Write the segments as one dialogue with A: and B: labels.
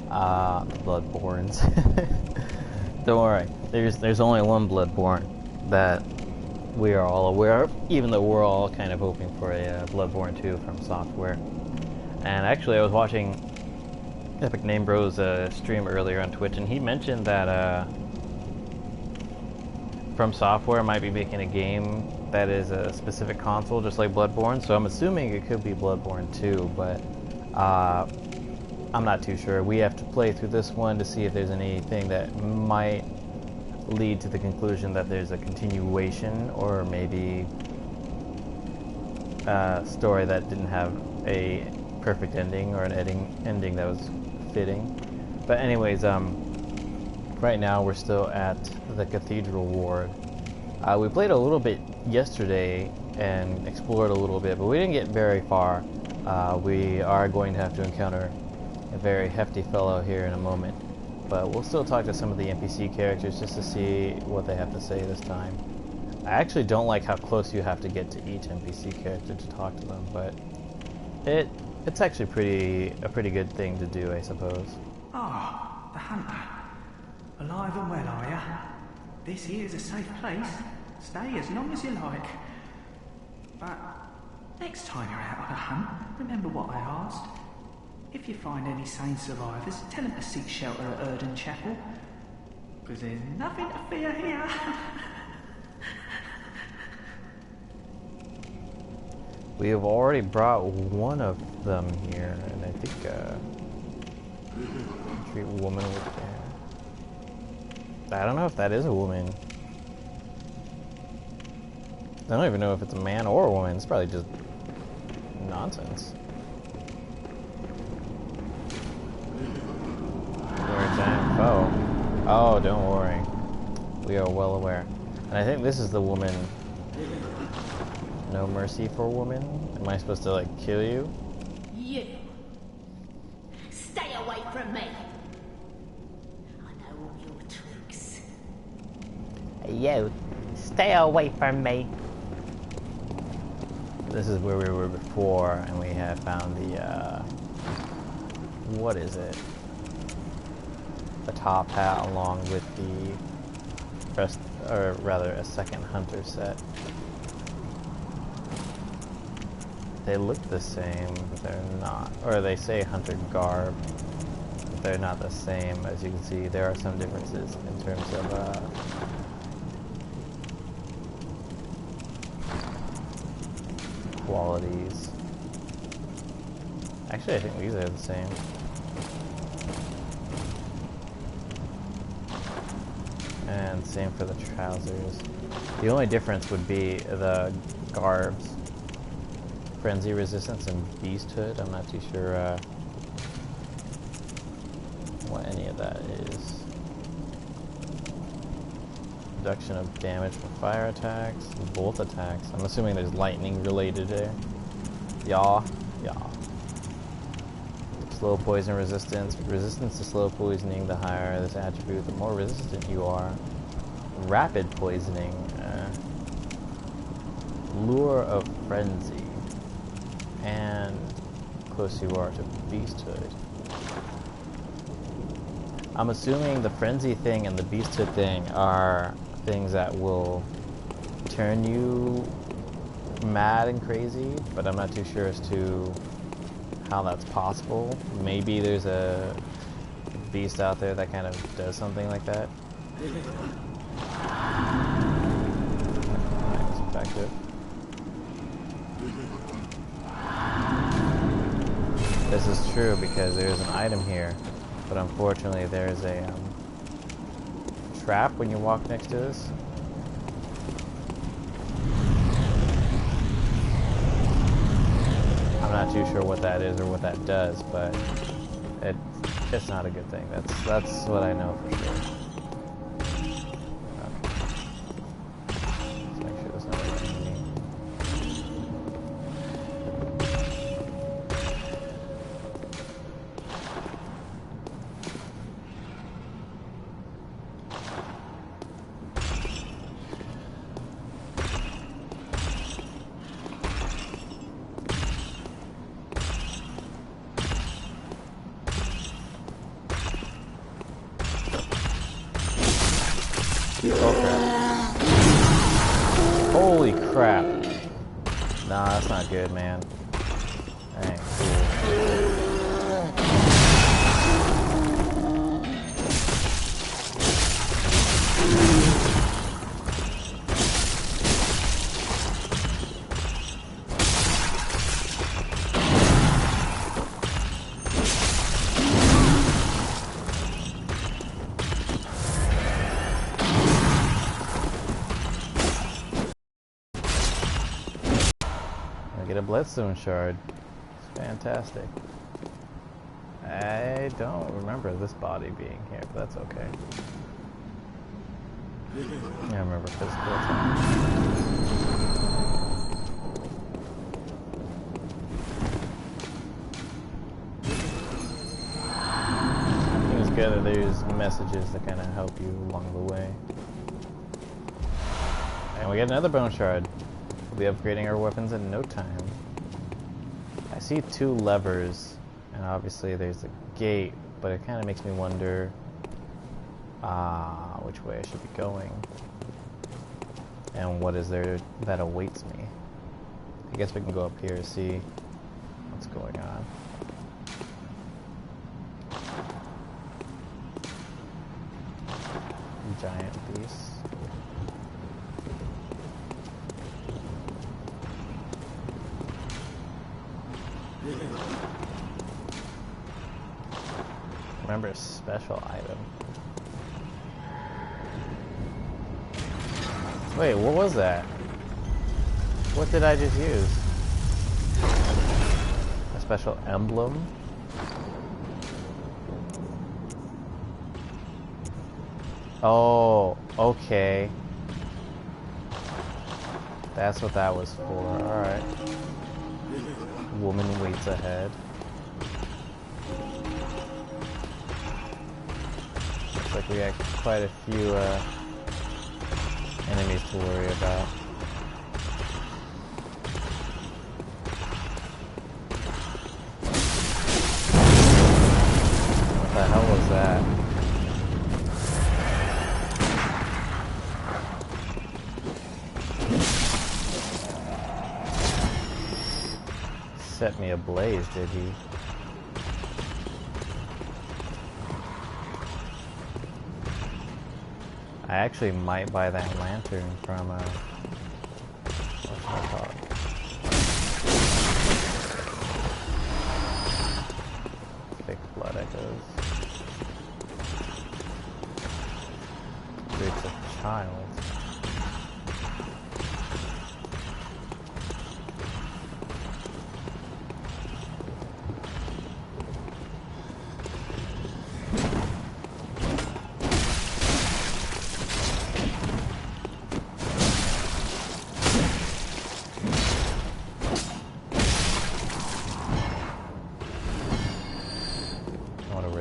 A: Bloodborns. Don't worry, there's only one Bloodborne that we are all aware of, even though we're all kind of hoping for a Bloodborne 2 from Software. And actually, I was watching Epic Name Bro's stream earlier on Twitch, and he mentioned that From Software might be making a game that is a specific console, just like Bloodborne. So I'm assuming it could be Bloodborne 2, but I'm not too sure. We have to play through this one to see if there's anything that might lead to the conclusion that there's a continuation, or maybe a story that didn't have a perfect ending, or an ending that was fitting. But anyways, right now we're still at the Cathedral Ward. We played a little bit yesterday and explored a little bit, but we didn't get very far. We are going to have to encounter a very hefty fellow here in a moment, but we'll still talk to some of the NPC characters just to see what they have to say this time. I actually don't like how close you have to get to each NPC character to talk to them, but it's actually a pretty good thing to do, I suppose.
B: Ah, the hunter. Alive and well, are ya? This here's a safe place. Stay as long as you like. But next time you're out on a hunt, remember what I asked. If you find any sane survivors, tell them to seek shelter at Erden Chapel. Because there's nothing to fear here.
A: We have already brought one of them here, and I think, treat a woman with care. I don't know if that is a woman. I don't even know if it's a man or a woman. It's probably just nonsense. Oh. Oh, don't worry. We are well aware. And I think this is the woman. No mercy for woman? Am I supposed to, like, kill you?
C: You! Stay away from me! I know all your tricks.
A: You! Stay away from me! This is where we were before, and we have found the, what is it? The top hat along with the first, or rather a second hunter set. They look the same, but they're not. Or they say hunter garb, but they're not the same. As you can see, there are some differences in terms of qualities. Actually, I think these are the same. And same for the trousers. The only difference would be the garbs. Frenzy resistance and beasthood. I'm not too sure what any of that is. Reduction of damage from fire attacks, bolt attacks. I'm assuming there's lightning related there. Yeah. Slow poison resistance. Resistance to slow poisoning, the higher this attribute, the more resistant you are. Rapid poisoning. Lure of frenzy. And close you are to beasthood. I'm assuming the frenzy thing and the beasthood thing are things that will turn you mad and crazy, but I'm not too sure as to how that's possible. Maybe there's a beast out there that kind of does something like that. Nice, effective. This is true because there's an item here, but unfortunately there's a trap when you walk next to this. I'm not too sure what that is or what that does, but it's not a good thing. That's what I know for sure. Let's make sure there's no enemy. Oh crap. Holy crap. Nah, that's not good, man. That ain't cool. Get a Bloodstone shard. It's fantastic. I don't remember this body being here, but that's okay. I remember physical attack. I think it's good that there's messages that kind of help you along the way. And we get another bone shard. We'll be upgrading our weapons in no time. I see 2 levers, and obviously there's a gate, but it kind of makes me wonder which way I should be going. And what is there that awaits me? I guess we can go up here to see what's going on. Giant beast. Remember, special item. Wait, what was that? What did I just use? A special emblem? Oh, okay. That's what that was for. Alright. Woman waits ahead. Looks like we got quite a few enemies to worry about. What the hell was that? Set me ablaze, did he? I actually might buy that lantern from, whatchamacallit? Thick blood echoes. It's a child.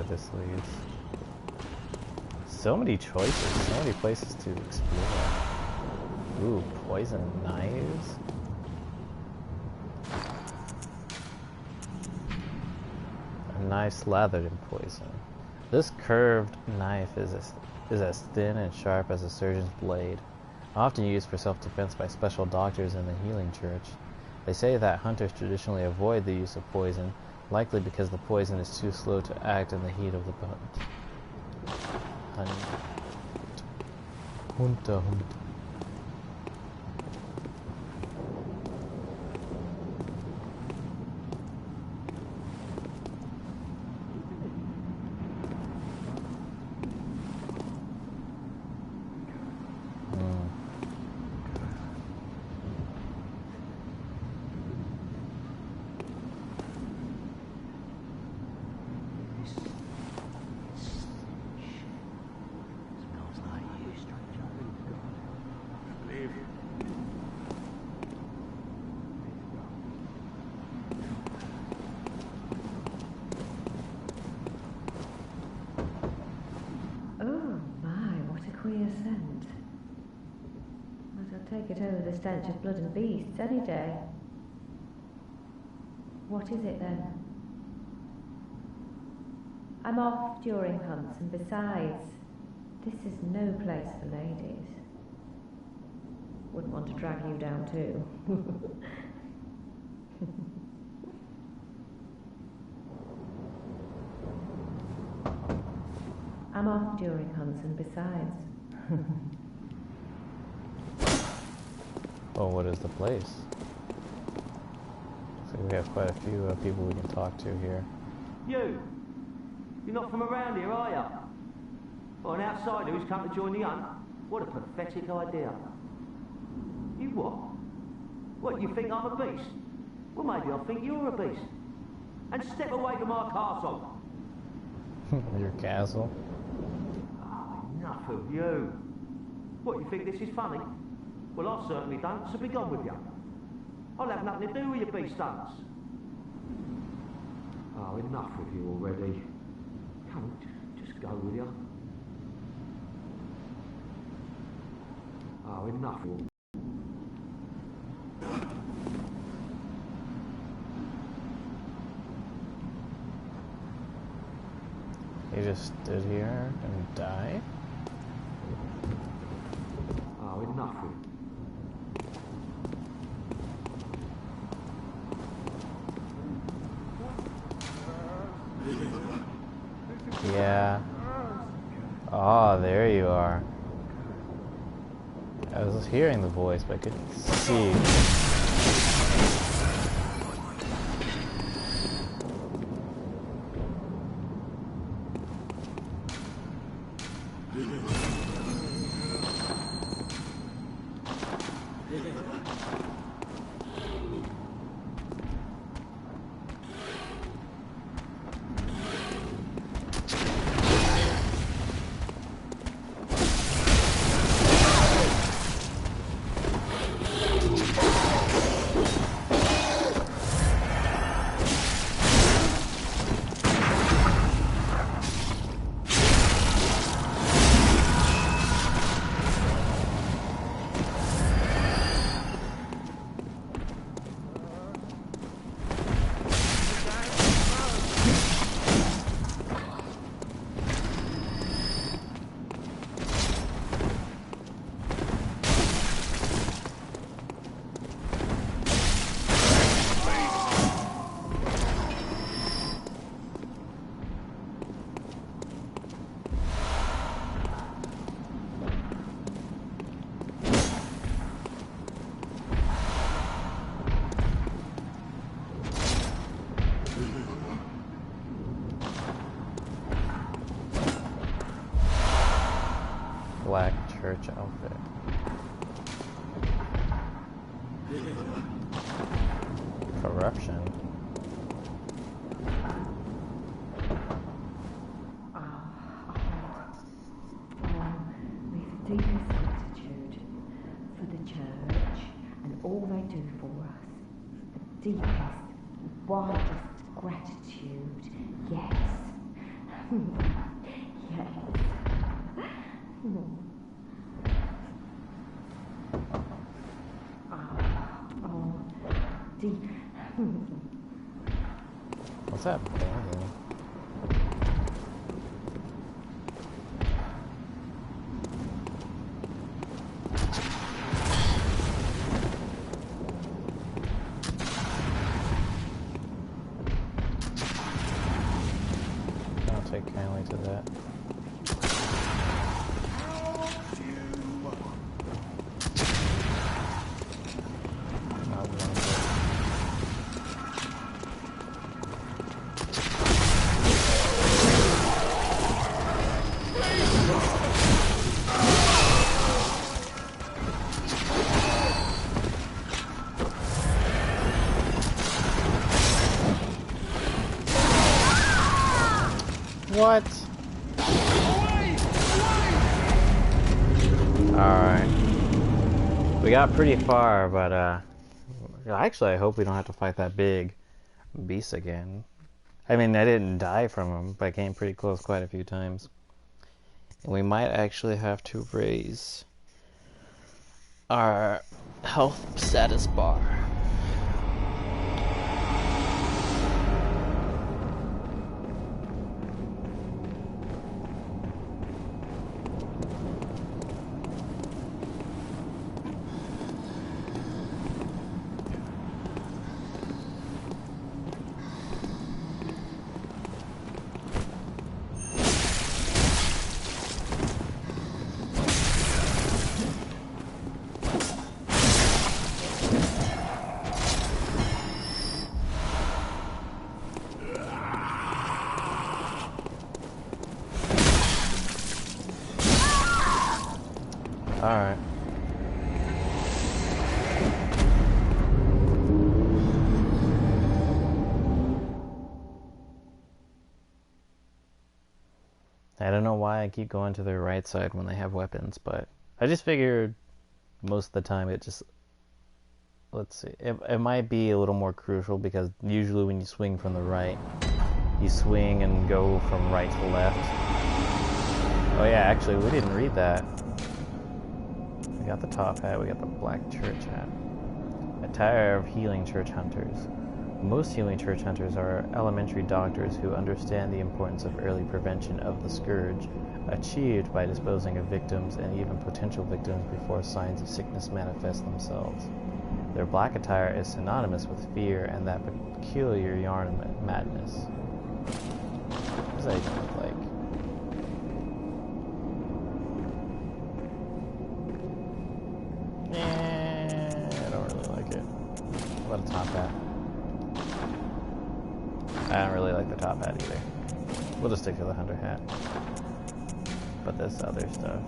A: This leads. So many choices, so many places to explore. Ooh, poison knives. A knife slathered in poison. This curved knife is as thin and sharp as a surgeon's blade, often used for self-defense by special doctors in the healing church. They say that hunters traditionally avoid the use of poison, likely because the poison is too slow to act in the heat of the hunt. Hunter.
D: Take it over the stench of blood and beasts any day. What is it then? I'm off during hunts, and besides, This is no place for ladies. Wouldn't want to drag you down too. I'm off during hunts and besides.
A: Oh, what is the place? So we have quite a few people we can talk to here.
E: You! You're not from around here, are you? Or an outsider who's come to join the hunt? What a pathetic idea. You what? What, you think I'm a beast? Well, maybe I think you're a beast. And step away from our castle.
A: Your castle?
E: Oh, enough of you. What, you think this is funny? Well, I certainly don't, so be gone with you. I'll have nothing to do with your beast hunts. Oh, enough of you already. Come on, just go with you. Oh, enough of you.
A: He just stood here and died?
E: Oh, enough of you.
A: Yeah. Oh, there you are. I was hearing the voice, but I couldn't see. Black church outfit. Corruption.
D: With deepest gratitude for the church and all they do for us. The deepest, widest gratitude. Yes. Yes. Deep.
A: What's that banging? I'll take kindly to that. What? Alright. We got pretty far, but actually I hope we don't have to fight that big beast again. I mean, I didn't die from him, but I came pretty close quite a few times. And we might actually have to raise our health status bar. Alright. I don't know why I keep going to their right side when they have weapons, but I just figured most of the time it just... Let's see. It might be a little more crucial because usually when you swing from the right, you swing and go from right to left. Oh yeah, actually we didn't read that. We got the top hat, we got the black church hat. Attire of healing church hunters. Most healing church hunters are elementary doctors who understand the importance of early prevention of the scourge, achieved by disposing of victims and even potential victims before signs of sickness manifest themselves. Their black attire is synonymous with fear and that peculiar yarn madness. What does that even look like? I don't really like it. What about a top hat? I don't really like the top hat either. We'll just stick to the hunter hat. But this other stuff.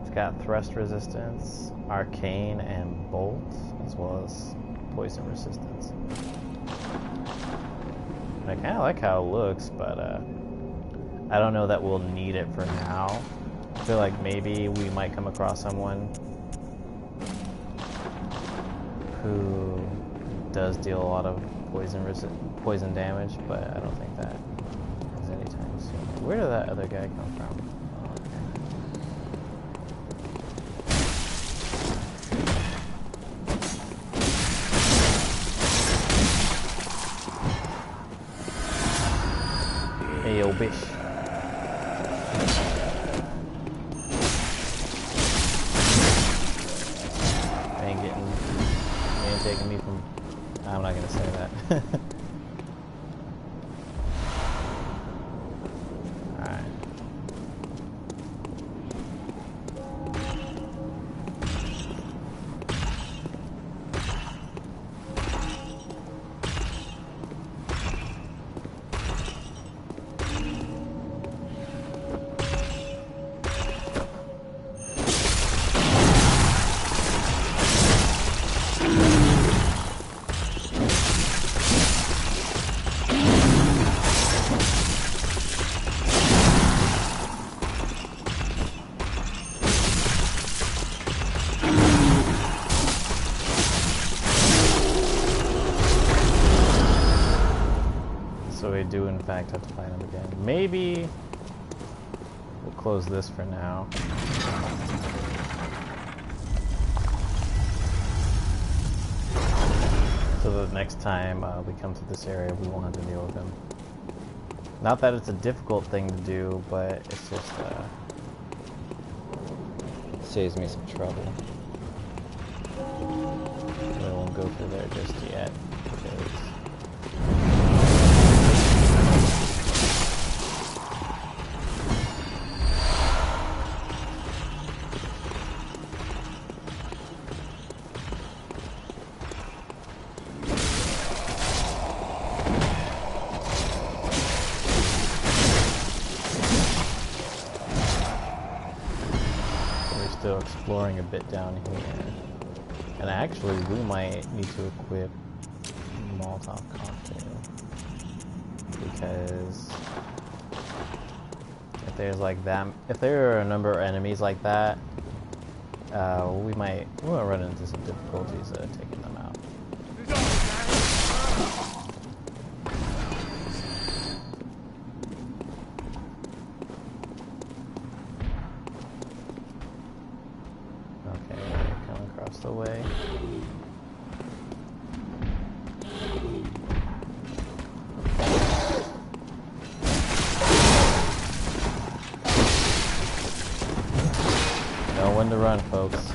A: It's got thrust resistance, arcane, and bolt, as well as poison resistance. I kind of like how it looks, but I don't know that we'll need it for now. I feel like maybe we might come across someone who does deal a lot of poison damage, but I don't think that is anytime soon. Where did that other guy come from? Oh, okay. Hey, yo, bitch. Taking me from... I'm not gonna say that. Alright. So we do in fact have to find him again. Maybe we'll close this for now. So the next time we come to this area, we won't have to deal with him. Not that it's a difficult thing to do, but it's just saves me some trouble. I won't go through there just yet because still exploring a bit down here. And actually, we might need to equip Molotov cocktail. Because if there's like that, if there are a number of enemies like that, we might run into some difficulties taking them out. The way. Know when to run, folks.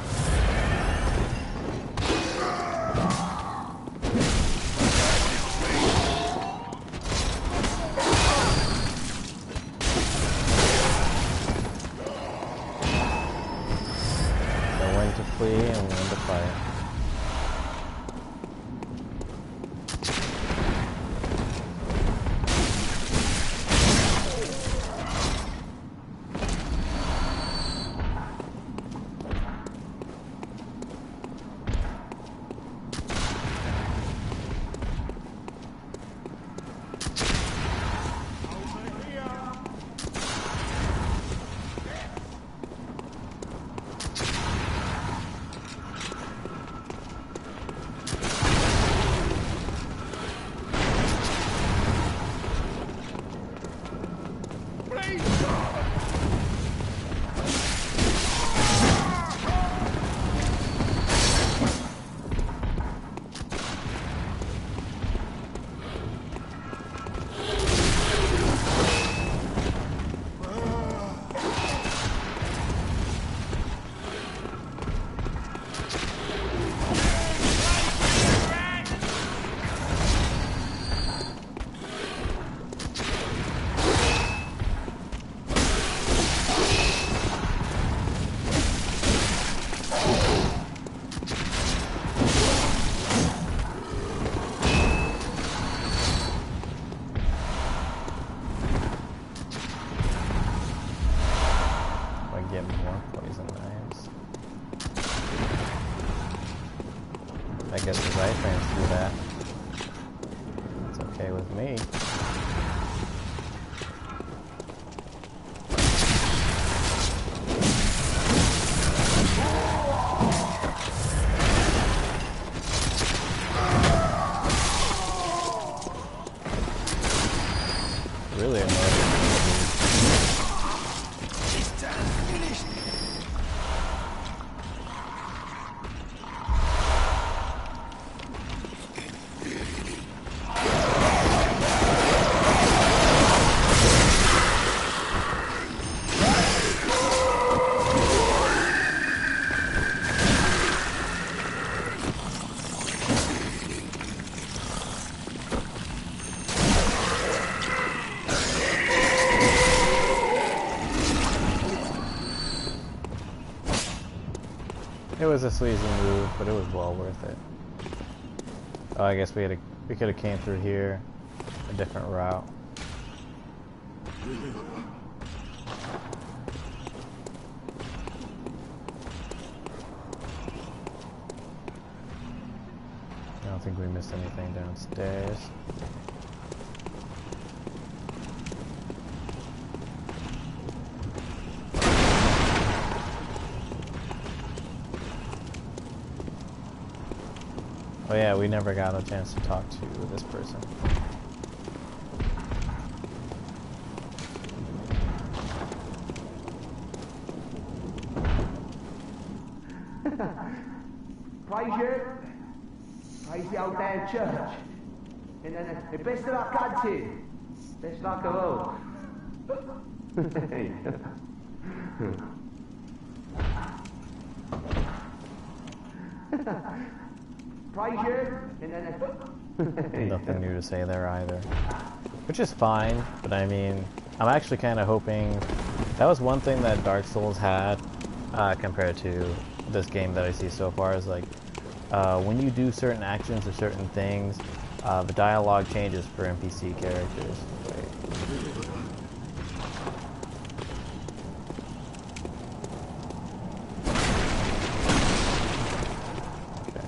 A: Know when to flee and when to fight. poison knives. I guess his iframes do that. That's okay with me. Really annoying. It was a sleazy move, but it was well worth it. Oh, I guess we could have came through here a different route. I don't think we missed anything downstairs. Oh yeah, we never got a chance to talk to this person.
E: Praise you. Praise the old damn church. And then the best of luck hunting. Best luck of all. Praise you. And then
A: Nothing new to say there either. Which is fine, but I mean, I'm actually kind of hoping... That was one thing that Dark Souls had compared to this game that I see so far is like, when you do certain actions or certain things, the dialogue changes for NPC characters. Wait. Okay.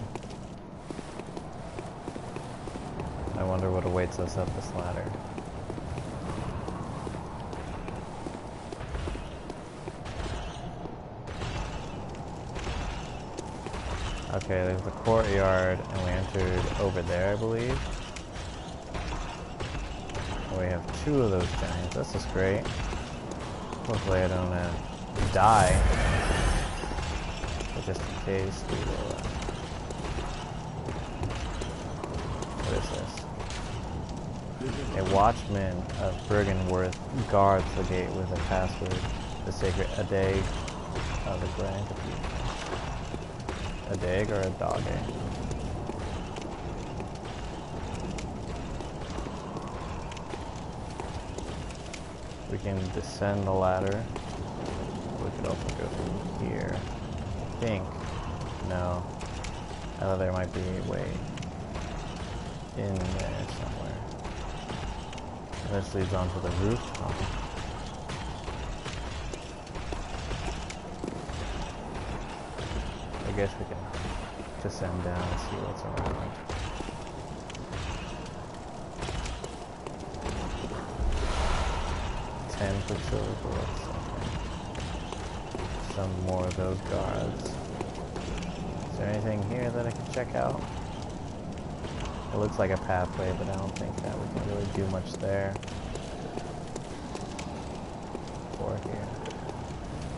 A: I wonder what awaits us up this ladder. Okay, there's the courtyard, and we entered over there, I believe. We have 2 of those giants. This is great. Hopefully I don't die. But just in case, we will... what is this? A watchman of Bergenworth guards the gate with a password. The sacred Adag of the Grand Cathedral. A dag or a dog egg? We can descend the ladder. We could also go through here. I think. No. I thought there might be a way in there somewhere. And this leads onto the rooftop. I guess we can descend down and see what's around. Quicksilver bullets. Okay. Some more of those guards. Is there anything here that I can check out? It looks like a pathway, but I don't think that we can really do much there. Or here.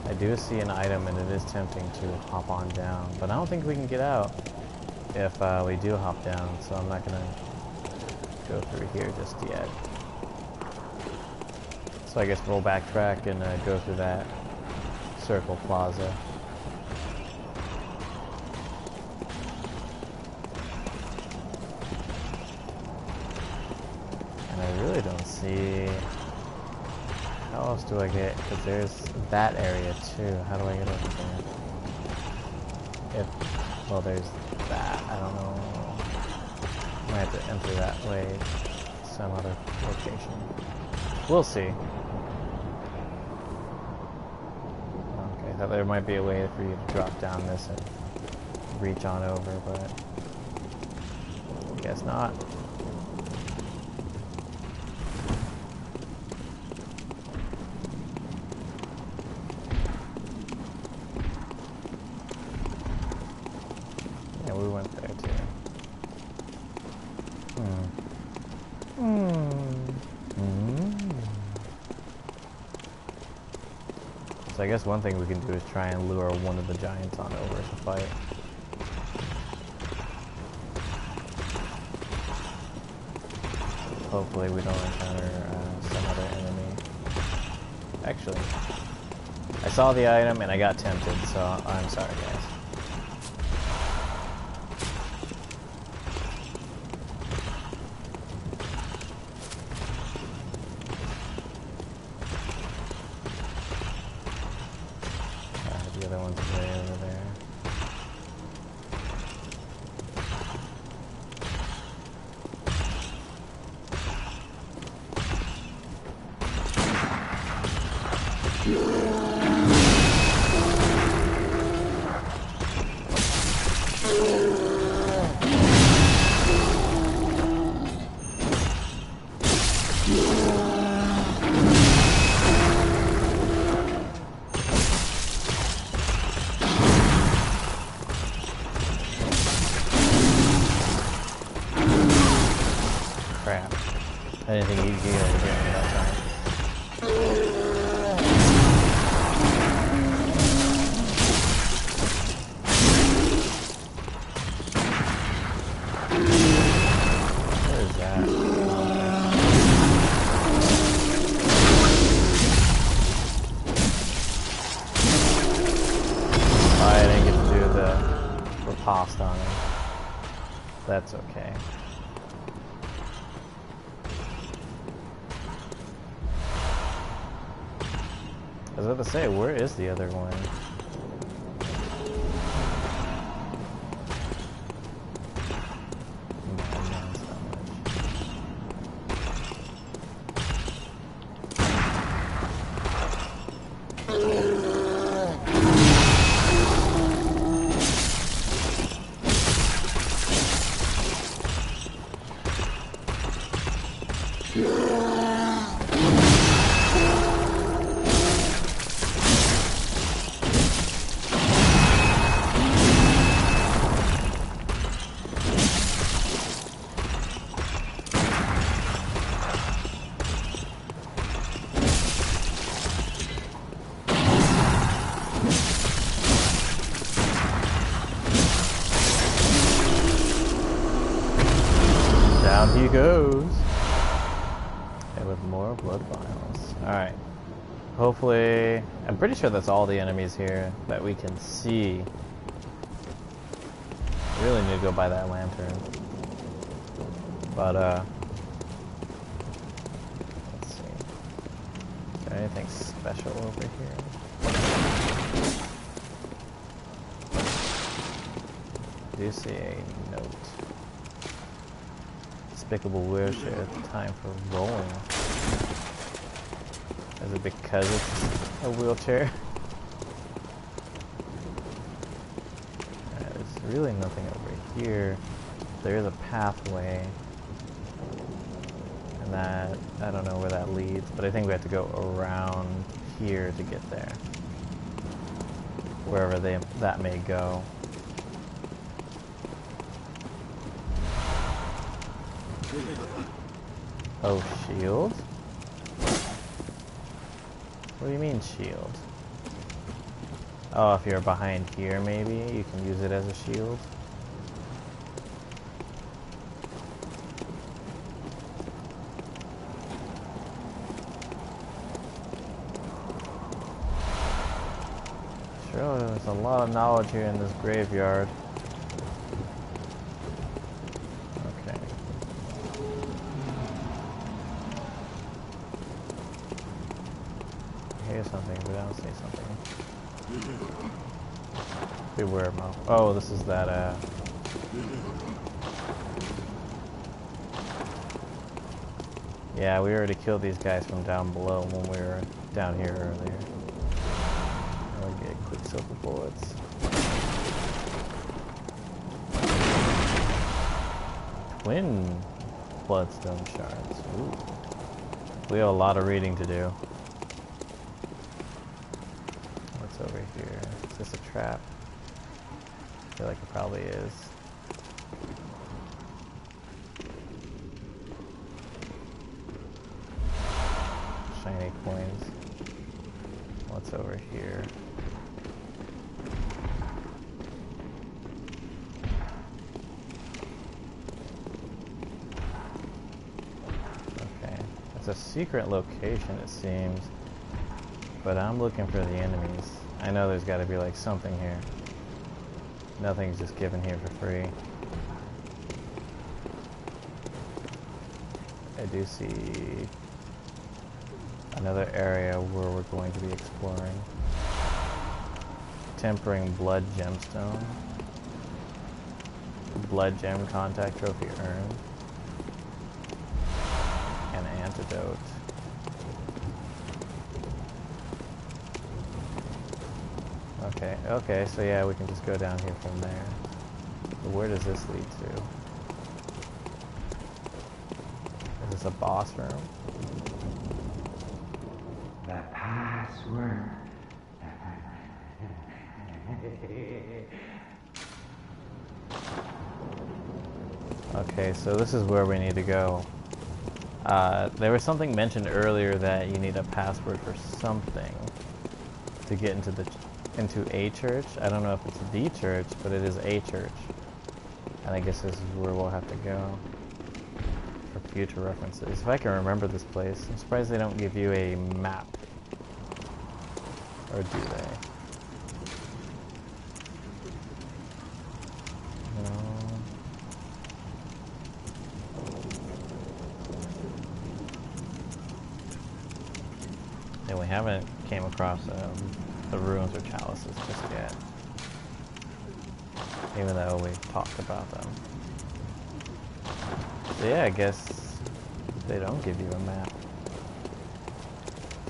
A: I do see an item, and it is tempting to hop on down, but I don't think we can get out if we do hop down, so I'm not gonna go through here just yet. So I guess we'll backtrack and go through that circle plaza. And I really don't see... How else do I get... Because there's that area too. How do I get over there? Well, there's that. I don't know. I might have to enter that way. Some other location. We'll see. Okay, thought there might be a way for you to drop down this and reach on over, but guess not. Yeah, we went there too. So I guess one thing we can do is try and lure one of the giants on over to fight. Hopefully we don't encounter some other enemy. Actually, I saw the item and I got tempted, so I'm sorry guys. The other one's way over there. Crap. I didn't think he'd get over here in that time. Where is that? Oh, I didn't get to do the riposte on him. That's okay. I was about to say, where is the other one? Down he goes. And with more blood vials. Alright. Hopefully, I'm pretty sure that's all the enemies here that we can see. I really need to go by that lantern. But, let's see. Is there anything special over here? I do see a note. Despicable wheelchair, time for rolling. Is it because it's a wheelchair? There's really nothing over here. There is a pathway. And that, I don't know where that leads, but I think we have to go around here to get there. Wherever that may go. Oh, shield? What do you mean shield? Oh, if you're behind here maybe, you can use it as a shield. Sure, there's a lot of knowledge here in this graveyard. Something, but I don't see something. Beware, Mo. Oh, this is that, yeah, we already killed these guys from down below when we were down here earlier. We'll get quicksilver bullets. Twin bloodstone shards. Ooh. We have a lot of reading to do. What's over here? Is this a trap? I feel like it probably is. Shiny coins. What's over here? Okay. It's a secret location, it seems. But I'm looking for the enemies. I know there's got to be like something here. Nothing's just given here for free. I do see another area where we're going to be exploring. Tempering blood gemstone. Blood gem contact trophy earned. An antidote. Okay, so yeah, we can just go down here from there. But where does this lead to? Is this a boss room?
F: The password.
A: Okay, so this is where we need to go. There was something mentioned earlier that you need a password for something to get into a church. I don't know if it's the church, but it is a church. And I guess this is where we'll have to go for future references. If I can remember this place. I'm surprised they don't give you a map. Or do they? No. And we haven't came across the ruins or chalices just yet. Even though we've talked about them. So yeah, I guess they don't give you a map.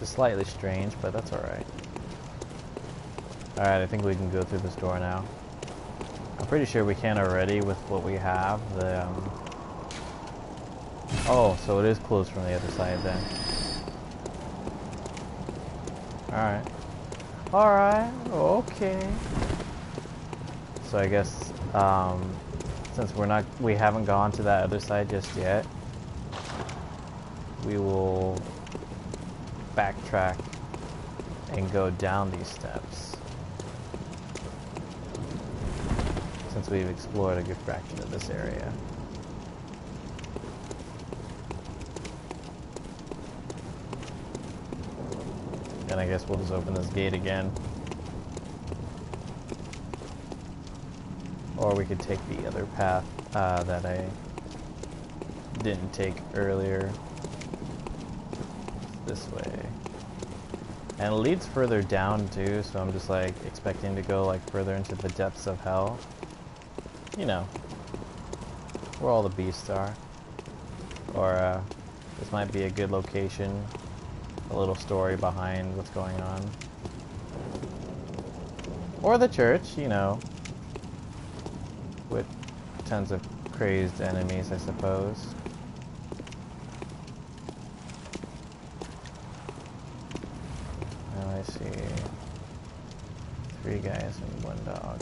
A: Just slightly strange, but that's alright. Alright, I think we can go through this door now. I'm pretty sure we can already with what we have. Oh, so it is closed from the other side then. Alright. Alright, okay. So I guess, since we haven't gone to that other side just yet, we will backtrack and go down these steps. Since we've explored a good fraction of this area. And I guess we'll just open this gate again. Or we could take the other path that I didn't take earlier. This way. And it leads further down too, so I'm just like expecting to go like further into the depths of hell. You know, where all the beasts are. Or this might be a good location. A little story behind what's going on. Or the church, you know. With tons of crazed enemies, I suppose. Now I see 3 guys and 1 dog.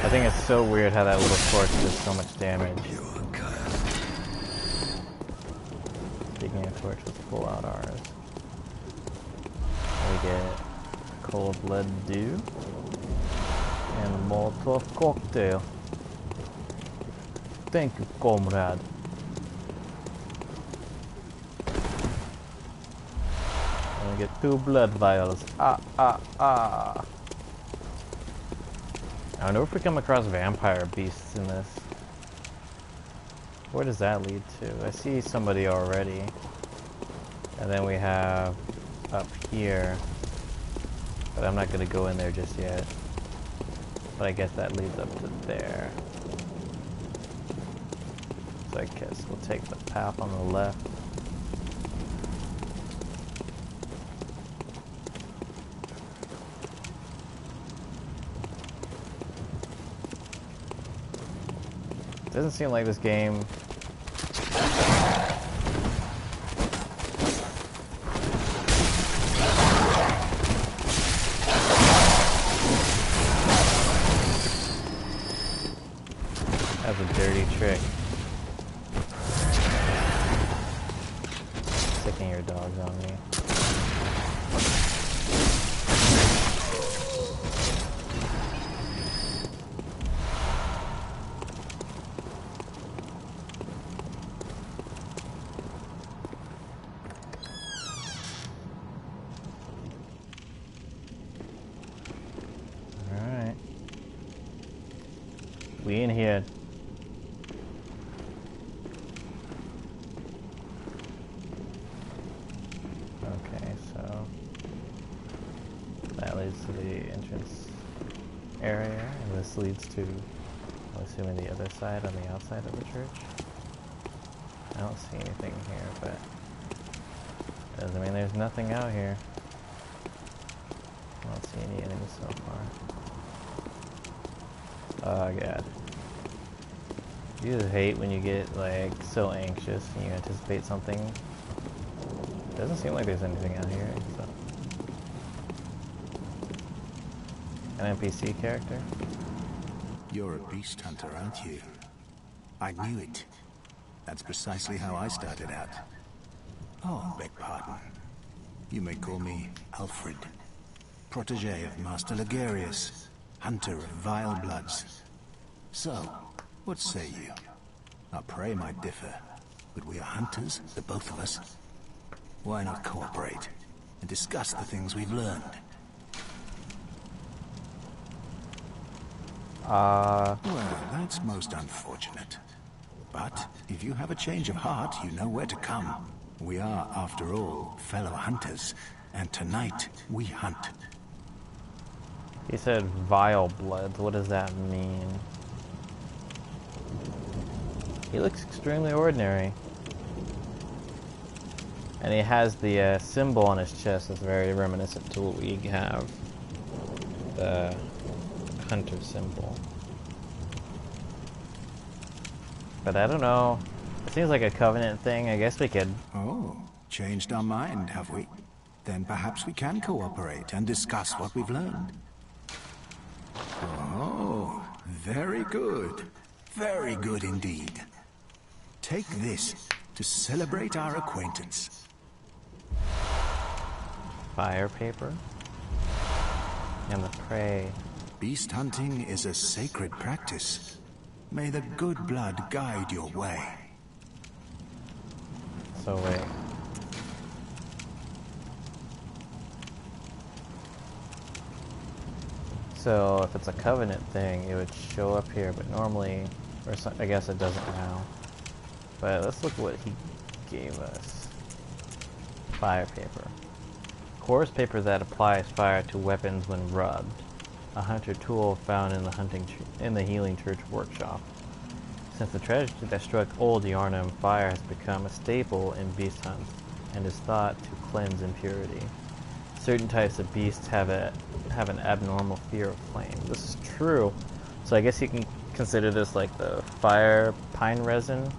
A: I think it's so weird how that little torch does so much damage. Speaking of torch, let's pull out ours. We get cold blood dew and a Molotov cocktail. Thank you, comrade. get 2 blood vials. Ah, ah, ah. I wonder if we come across vampire beasts in this. Where does that lead to? I see somebody already. And then we have up here. But I'm not going to go in there just yet. But I guess that leads up to there. So I guess we'll take the path on the left. Doesn't seem like this game has a dirty trick. Sticking your dogs on me. Alright. We in here. To the entrance area, and this leads to, I'm assuming, the other side on the outside of the church. I don't see anything here, but doesn't mean there's nothing out here. I don't see any enemies so far. Oh god. You just hate when you get like so anxious and you anticipate something. Doesn't seem like there's anything out here, so. An NPC character?
G: You're a beast hunter, aren't you? I knew it. That's precisely how I started out. Oh, beg pardon. You may call me Alfred, protege of Master Ligarius, hunter of vile bloods. So, what say you? Our prey might differ, but we are hunters, the both of us. Why not cooperate and discuss the things we've learned? Well, that's most unfortunate. But if you have a change of heart, you know where to come. We are, after all, fellow hunters, and tonight we hunt.
A: He said vile bloods. What does that mean? He looks extremely ordinary. And he has the symbol on his chest that's very reminiscent to what we have. The hunter symbol. But I don't know. It seems like a covenant thing. I guess we could.
G: Oh, changed our mind, have we? Then perhaps we can cooperate and discuss what we've learned. Oh, very good. Very good indeed. Take this to celebrate our acquaintance.
A: Fire paper. And the prey.
G: Beast hunting is a sacred practice. May the good blood guide your way.
A: So wait. So if it's a covenant thing, it would show up here, but normally, or so, I guess it doesn't now. But let's look what he gave us. Fire paper. Coarse paper that applies fire to weapons when rubbed. A hunter tool found in the healing church workshop. Since the tragedy that struck old Yarnum, fire has become a staple in beast hunts and is thought to cleanse impurity. Certain types of beasts have an abnormal fear of flame. This is true. So I guess you can consider this like the fire pine resin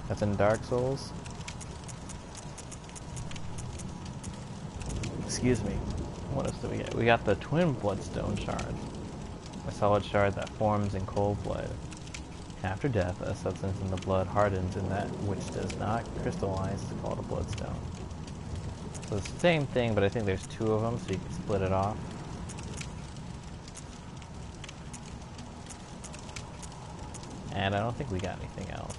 A: that's in Dark Souls. Excuse me. What else do we get? We got the twin bloodstone shard. A solid shard that forms in cold blood. After death, a substance in the blood hardens and that which does not crystallize is called a bloodstone. So it's the same thing, but I think there's two of them, so you can split it off. And I don't think we got anything else.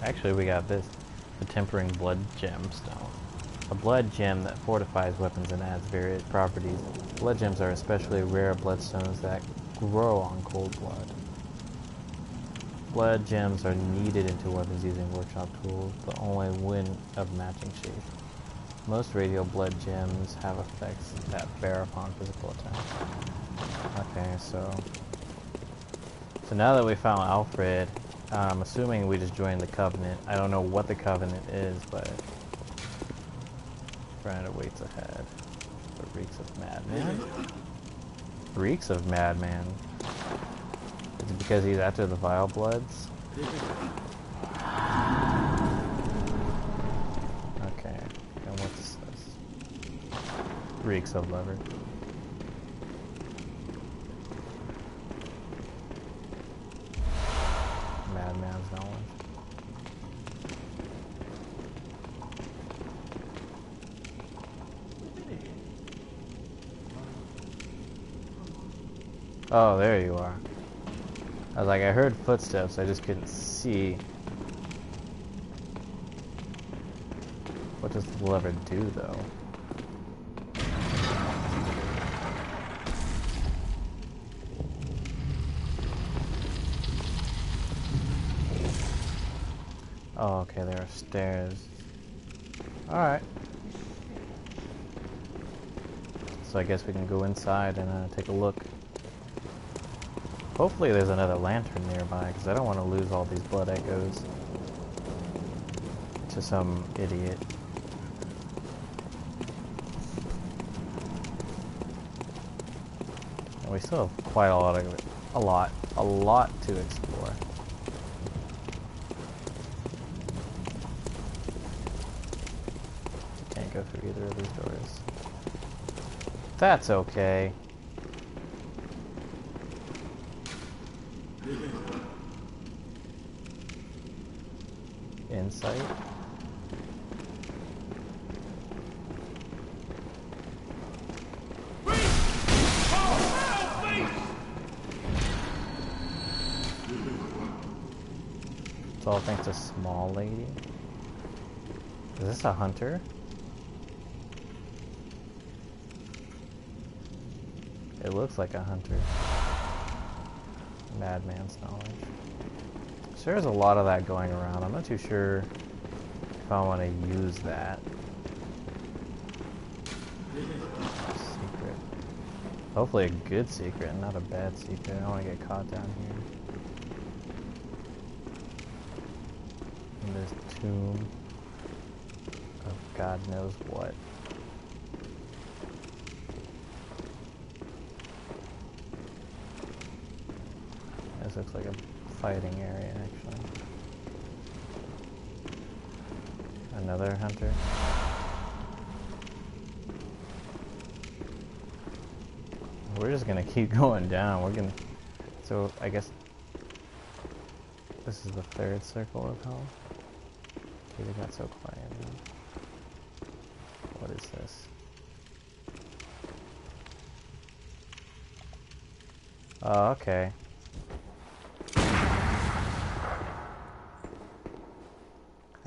A: Actually, we got this. The Tempering Blood Gemstone. A blood gem that fortifies weapons and adds various properties. Blood gems are especially rare bloodstones that grow on cold blood. Blood gems are kneaded into weapons using workshop tools, but only when of matching shape. Most radial blood gems have effects that bear upon physical attacks. Okay, so now that we found Alfred, I'm assuming we just joined the Covenant. I don't know what the Covenant is, but friend awaits ahead. The reeks of madman. Reeks of madman. Is it because he's after the vile bloods? Okay, and what's this? Reeks of lever. Madman's knowledge. Oh, there you are. I was like, I heard footsteps, I just couldn't see. What does the lever do, though? Oh, okay, there are stairs. Alright. So I guess we can go inside and take a look. Hopefully there's another lantern nearby, because I don't want to lose all these blood echoes to some idiot. And we still have quite a lot to explore. Can't go through either of these doors. That's okay. Insight. It's all thanks to Small Lady. Is this a hunter? It looks like a hunter. Madman's knowledge. So there's a lot of that going around. I'm not too sure if I want to use that. Secret. Hopefully a good secret, not a bad secret. I don't want to get caught down here. In this tomb of God knows what. This looks like a fighting area, actually. Another hunter. We're just gonna keep going down. We're gonna... So, I guess... This is the third circle of hell. Okay, they got so quiet now. What is this? Oh, okay.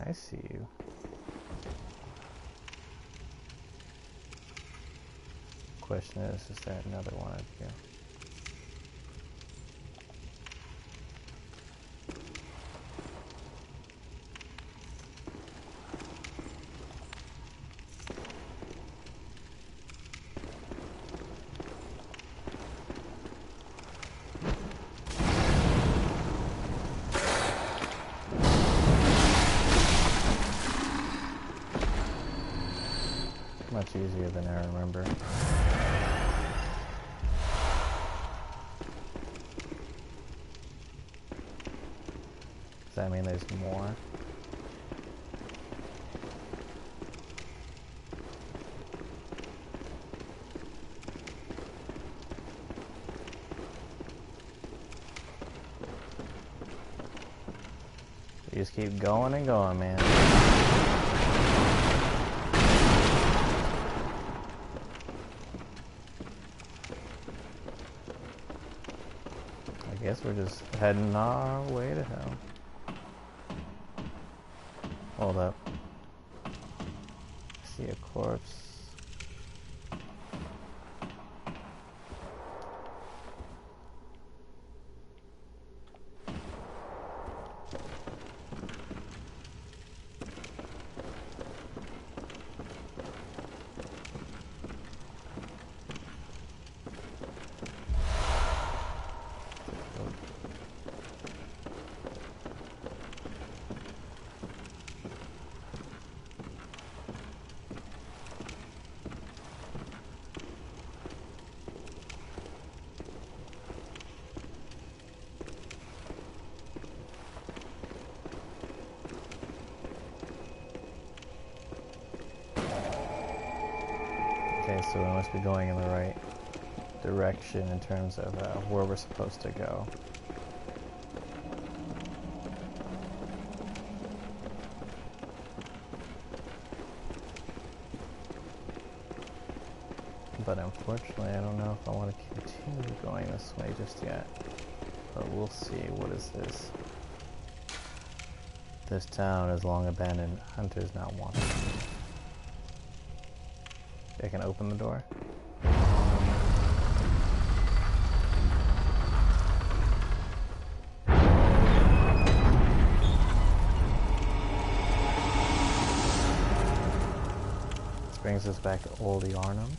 A: I see you. Question is there another one of you? Much easier than I remember. Does that mean there's more? You just keep going and going, man. I guess we're just heading our way to hell. Hold up. See a corpse. Okay, so we must be going in the right direction in terms of where we're supposed to go. But unfortunately, I don't know if I want to continue going this way just yet. But we'll see. What is this? This town is long abandoned. Hunters not wanted. I can open the door. This brings us back to Old Yarnum.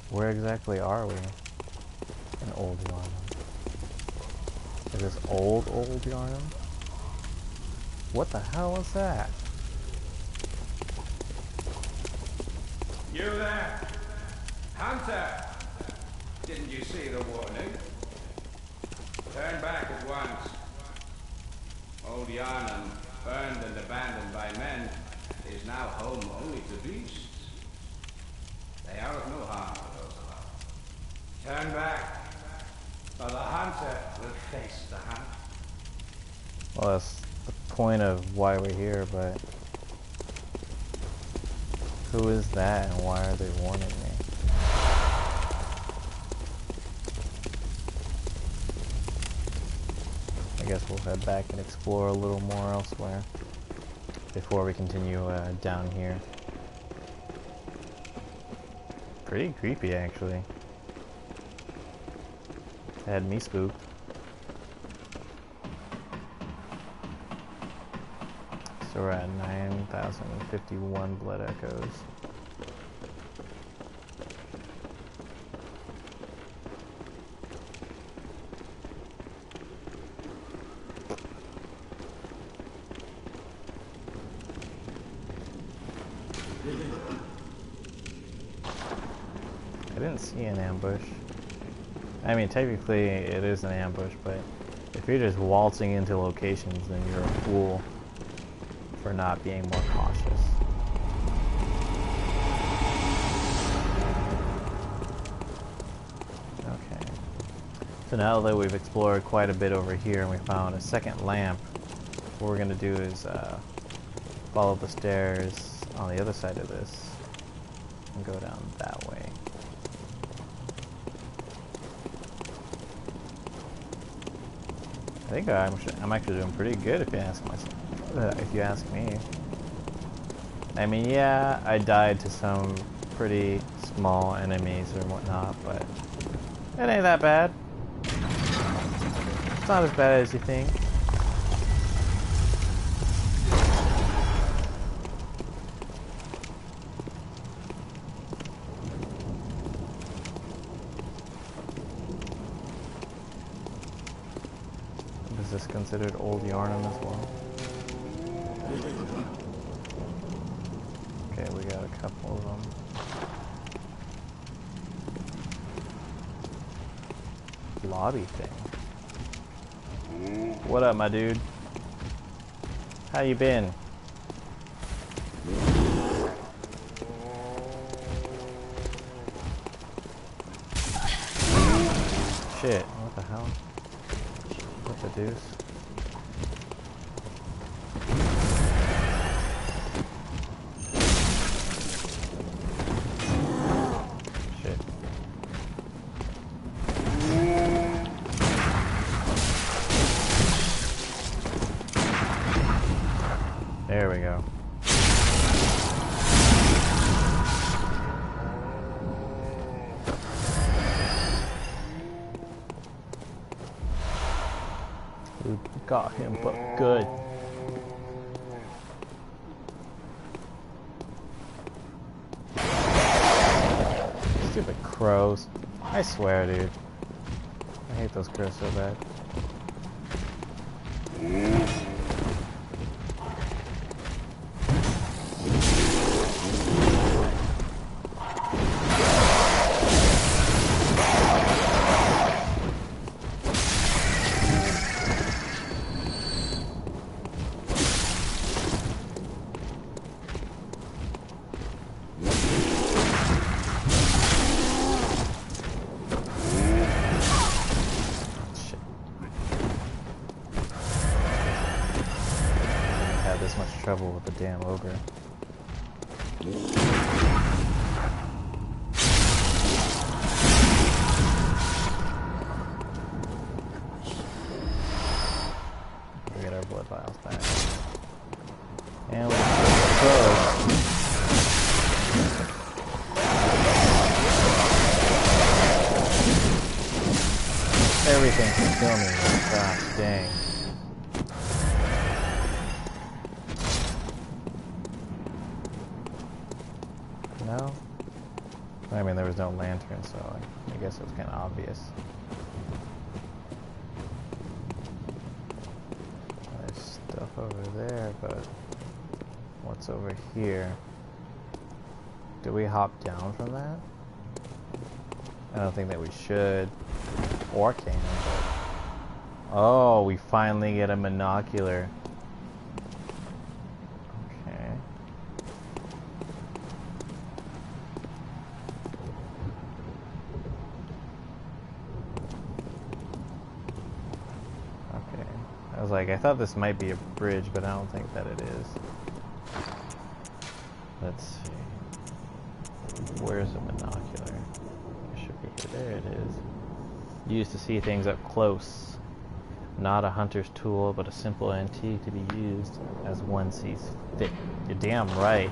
A: Where exactly are we in Old Yarnum? Is this old Yarnum? What the hell was that?
H: You there? Hunter! Didn't you see the warning? Turn back at once. Old Yarnum, burned and abandoned by men, is now home only to beasts. They are of no harm to those alive. Turn back, or the hunter will face the hunt.
A: Well, that's the point of why we're here, but who is that and why are they warning me? I guess we'll head back and explore a little more elsewhere before we continue down here. Pretty creepy, actually. It had me spooked. So we're at 9,051 blood echoes. I didn't see an ambush. I mean, technically it is an ambush, but if you're just waltzing into locations, then you're a fool for not being more cautious. Okay. So now that we've explored quite a bit over here and we found a second lamp, what we're going to do is follow the stairs on the other side of this and go down that way. I think I'm actually doing pretty good if you ask me. I mean, yeah, I died to some pretty small enemies or whatnot, but it ain't that bad. It's not as bad as you think. Is this considered Old Yarnum as well? Okay, we got a couple of them. Lobby thing. What up, my dude? How you been? Shit, what the hell? What the deuce? Shit. we go. We got him, but good. Stupid crows. I swear, dude. I hate those crows so bad. Trouble with the damn ogre. We get our blood vials back. And we close. Everything can kill me. Gosh dang. No? I mean, there was no lantern, so I guess it was kind of obvious. There's stuff over there, but what's over here? Do we hop down from that? I don't think that we should, or can, but... Oh, we finally get a monocular. I thought this might be a bridge, but I don't think that it is. Let's see. Where's the monocular? It should be here. There it is. Used to see things up close. Not a hunter's tool, but a simple antique to be used as one sees fit. You're damn right.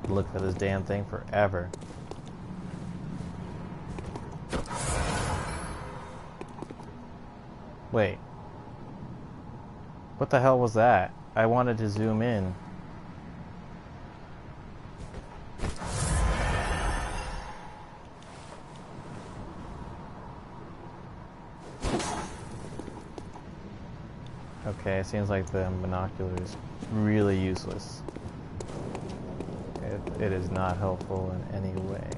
A: Look for this damn thing forever. Wait. What the hell was that? I wanted to zoom in. Okay, it seems like the binocular is really useless. It is not helpful in any way.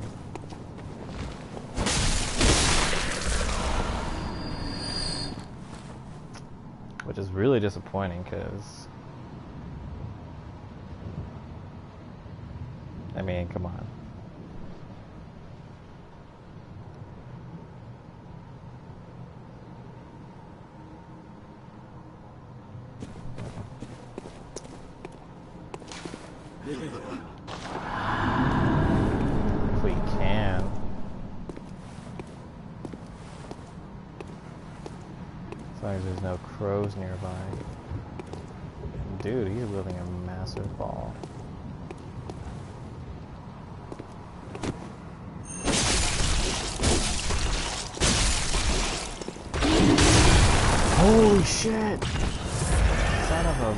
A: Which is really disappointing, because... I mean, come on. If we can. As long as there's no crows nearby. Dude, he's building a massive ball. Holy shit! Son of a...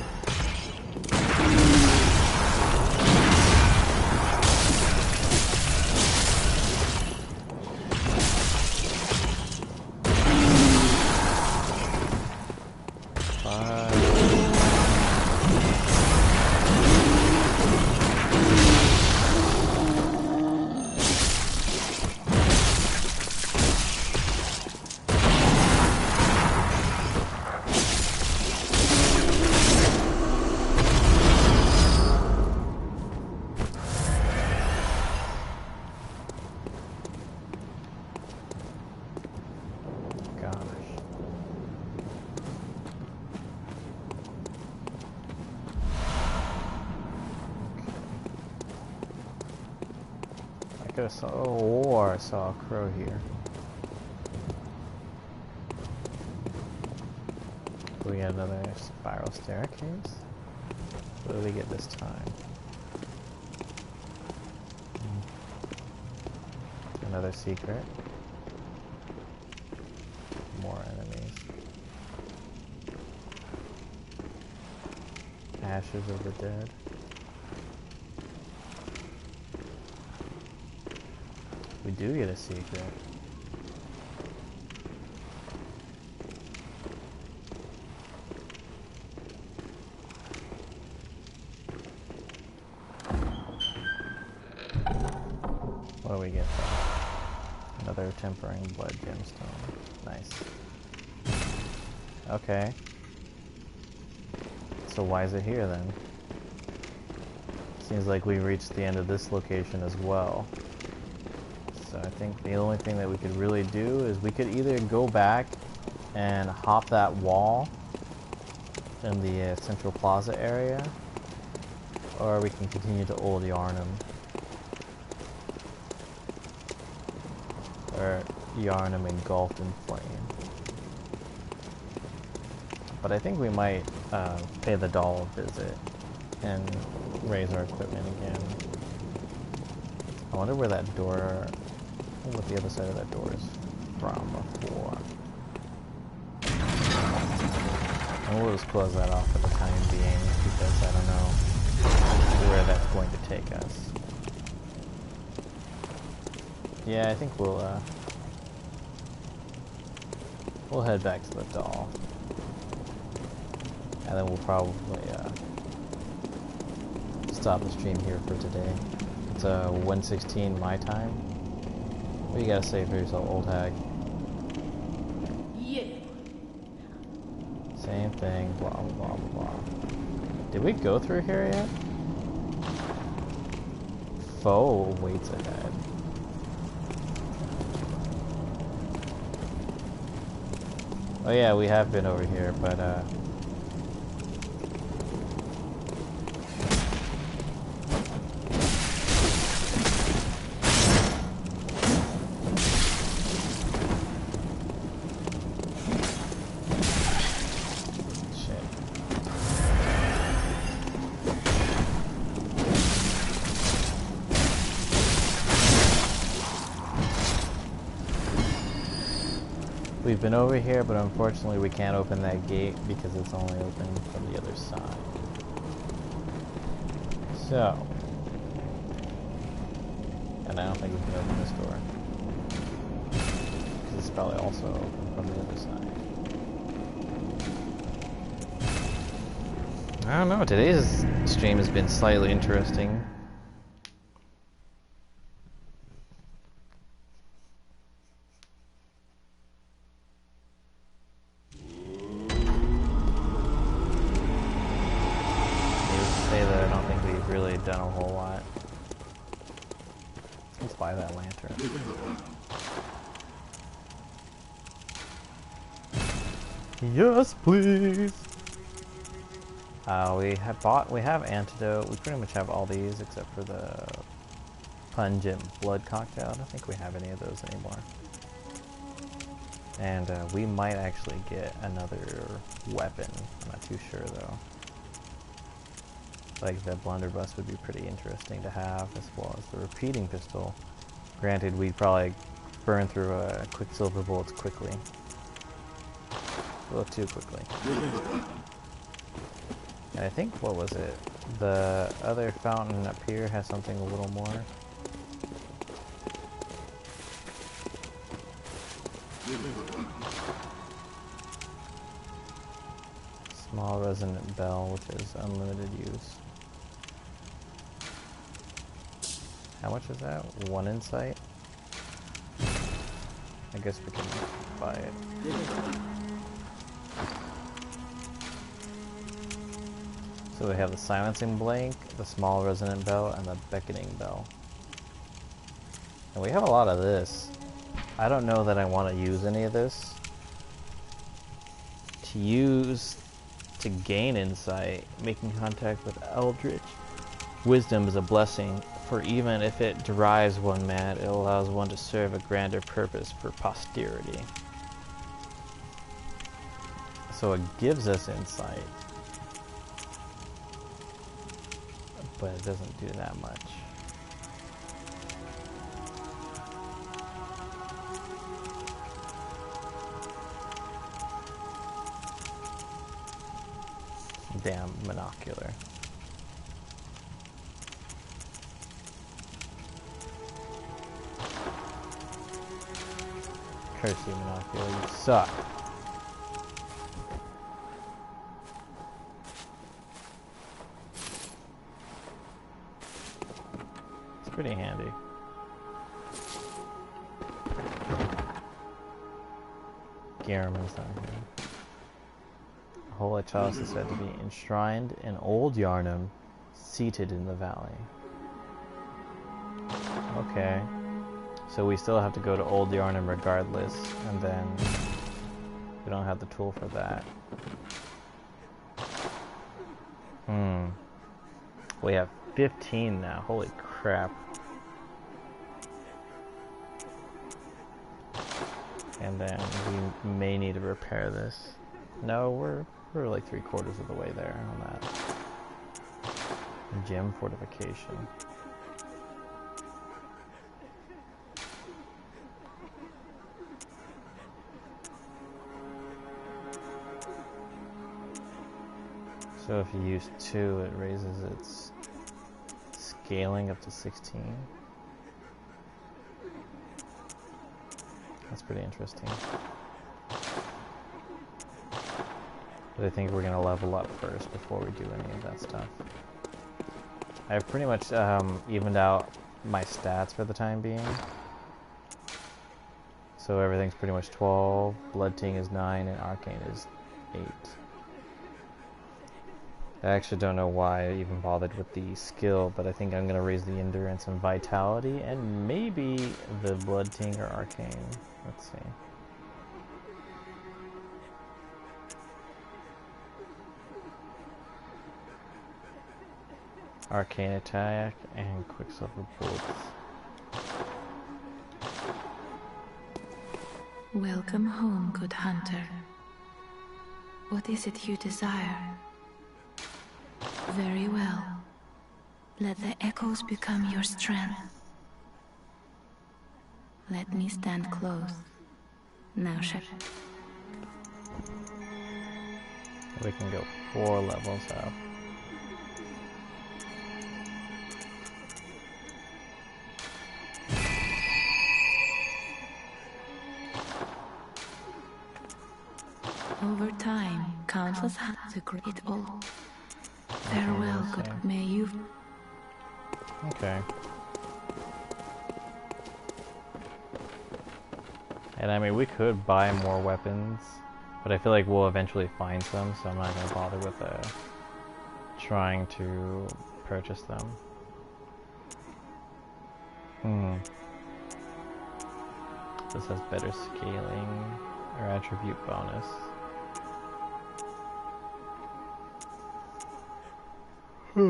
A: I saw a crow here. We had another spiral staircase. What do we get this time? Another secret. More enemies. Ashes of the dead. We do get a secret. What do we get though? Another tempering blood gemstone. Nice. Okay. So why is it here then? Seems like we reached the end of this location as well. So I think the only thing that we could really do is we could either go back and hop that wall in the central plaza area, or we can continue to Old Yarnum. Or Yarnum engulfed in flame. But I think we might pay the doll a visit and raise our equipment again. I wonder where that door, what the other side of that door is from before. And we'll just close that off for the time being because I don't know where that's going to take us. Yeah, I think we'll head back to the doll. And then we'll probably stop the stream here for today. It's 1:16 my time. What do you gotta say for yourself, old hag?
C: Yeah.
A: Same thing, blah blah blah. Did we go through here yet? Foe waits ahead. Oh yeah, we have been over here, but we've been over here, but unfortunately we can't open that gate because it's only open from the other side. So, and I don't think we can open this door because it's probably also open from the other side. I don't know, today's stream has been slightly interesting. Done a whole lot. Let's buy that lantern. Yes, please. We have antidote. We pretty much have all these except for the pungent blood cocktail. I don't think we have any of those anymore. And we might actually get another weapon. I'm not too sure though. Like the blunderbuss would be pretty interesting to have, as well as the repeating pistol. Granted, we'd probably burn through quicksilver bullets quickly. A little too quickly. And I think, what was it? The other fountain up here has something a little more. Small resonant bell, which is unlimited use. How much is that? 1 insight? I guess we can buy it. So we have the silencing blank, the small resonant bell, and the beckoning bell. And we have a lot of this. I don't know that I want to use any of this. To gain insight, making contact with Eldritch wisdom is a blessing, for even if it drives one mad, it allows one to serve a grander purpose for posterity. So it gives us insight. but it doesn't do that much. Damn monocular. Curse you, monocular, you suck. It's pretty handy. Garamond's not here. Holy chalice is said to be enshrined in Old Yarnum, seated in the valley. Okay. So we still have to go to Old Yarnum regardless, and then we don't have the tool for that. We have 15 now. Holy crap. And then we may need to repair this. No, we're like 3/4 of the way there on that. Gem fortification. So if you use 2, it raises its scaling up to 16. That's pretty interesting. But I think we're going to level up first before we do any of that stuff. I've pretty much evened out my stats for the time being. So everything's pretty much 12, Blood Ting is 9, and Arcane is 8. I actually don't know why I even bothered with the skill, but I think I'm going to raise the Endurance and Vitality, and maybe the Blood Ting or Arcane. Let's see. Arcane Attack and Quicksilver Bullets.
I: Welcome home, good hunter. What is it you desire? Very well. Let the echoes become your strength. Let me stand close. Now, Shep.
A: We can go 4 levels up.
I: Over time, countless hands agree it all. Farewell, good. May you.
A: Okay. And I mean, we could buy more weapons, but I feel like we'll eventually find some, so I'm not going to bother with trying to purchase them. This has better scaling or attribute bonus. I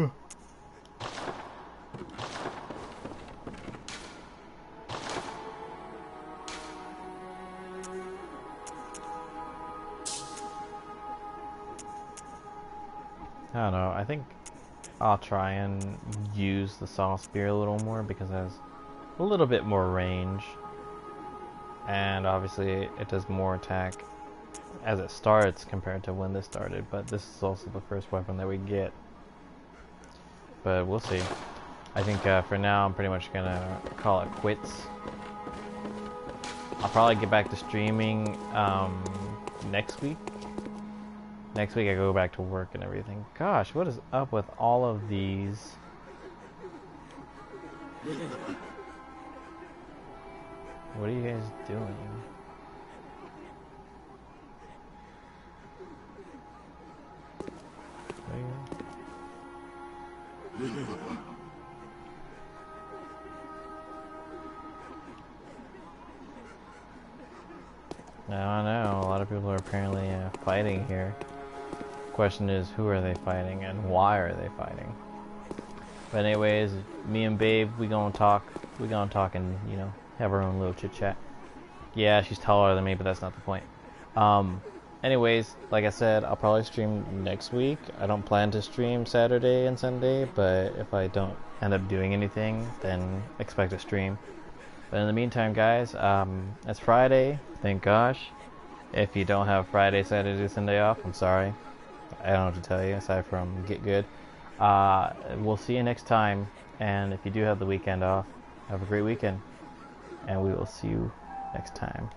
A: don't know, I think I'll try and use the Saw Spear a little more because it has a little bit more range, and obviously it does more attack as it starts compared to when this started, but this is also the first weapon that we get. But we'll see. I think for now I'm pretty much gonna call it quits. I'll probably get back to streaming next week. Next week I go back to work and everything. Gosh, what is up with all of these? What are you guys doing? I don't know, a lot of people are apparently fighting here. Question is, who are they fighting and why are they fighting? But anyways, me and Babe, we gonna talk and, you know, have our own little chit chat. Yeah, she's taller than me, but that's not the point. anyways, like I said, I'll probably stream next week. I don't plan to stream Saturday and Sunday, but if I don't end up doing anything, then expect a stream. But in the meantime, guys, it's Friday, thank gosh. If you don't have Friday, Saturday, Sunday off, I'm sorry. I don't know what to tell you, aside from get good. We'll see you next time, and if you do have the weekend off, have a great weekend, and we will see you next time.